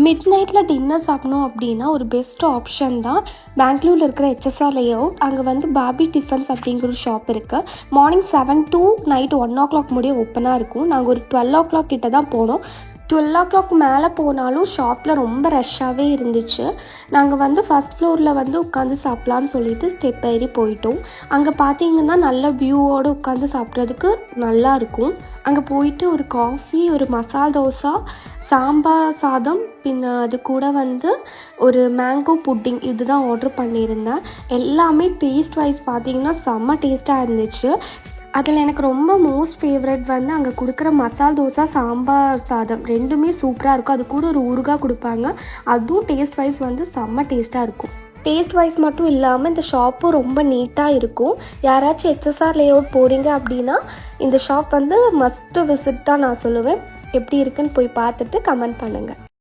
Mid நைட்டில் dinner சாப்பிடணும் அப்படின்னா ஒரு பெஸ்ட் ஆப்ஷன் தான் பெங்களூரில் இருக்கிற ஹெச்எஸ்ஆர் லேஅவுட். அங்கே வந்து பாபி டிஃபன்ஸ் அப்படிங்கிற ஒரு ஷாப் இருக்குது. மார்னிங் 7 to நைட்டு 1 o'clock முடிய ஓப்பனாக இருக்கும். நாங்கள் ஒரு 12 o'clock கிட்ட தான் போனோம். 12 o'clock மேலே போனாலும் ஷாப்பில் ரொம்ப ரஷ்ஷாகவே இருந்துச்சு. நாங்கள் வந்து ஃபஸ்ட் ஃப்ளோரில் வந்து உட்காந்து சாப்பிட்லான்னு சொல்லிட்டு ஸ்டெப் ஏறி போயிட்டோம். அங்கே பார்த்தீங்கன்னா நல்ல வியூவோடு உட்காந்து சாப்பிட்றதுக்கு நல்லாயிருக்கும். அங்கே போயிட்டு ஒரு காஃபி, ஒரு மசால் தோசை, சாம்பார் சாதம், பின்ன அது கூட வந்து ஒரு மேங்கோ புட்டிங் இதுதான் ஆர்டர் பண்ணியிருந்தேன். எல்லாமே டேஸ்ட் வைஸ் பார்த்தீங்கன்னா செம்ம டேஸ்ட்டாக இருந்துச்சு. அதில் எனக்கு ரொம்ப மோஸ்ட் ஃபேவரட் வந்து அங்கே கொடுக்குற மசால் தோசை, சாம்பார் சாதம் ரெண்டுமே சூப்பராக இருக்கும். அது கூட ஒரு ஊறுகாய் கொடுப்பாங்க. அதுவும் டேஸ்ட் வைஸ் வந்து செம்ம டேஸ்ட்டாக இருக்கும். டேஸ்ட் வைஸ் மட்டும் இல்லாமல் இந்த ஷாப்பும் ரொம்ப நீட்டாக இருக்கும். யாராச்சும் ஹெச்எஸ்ஆர் லேஅவுட் போகிறீங்க அப்படின்னா இந்த ஷாப் வந்து மஸ்ட் விசிட் தான் நான் சொல்லுவேன். எப்படி இருக்குன்னு போய் பார்த்துட்டு கமெண்ட் பண்ணுங்கள்.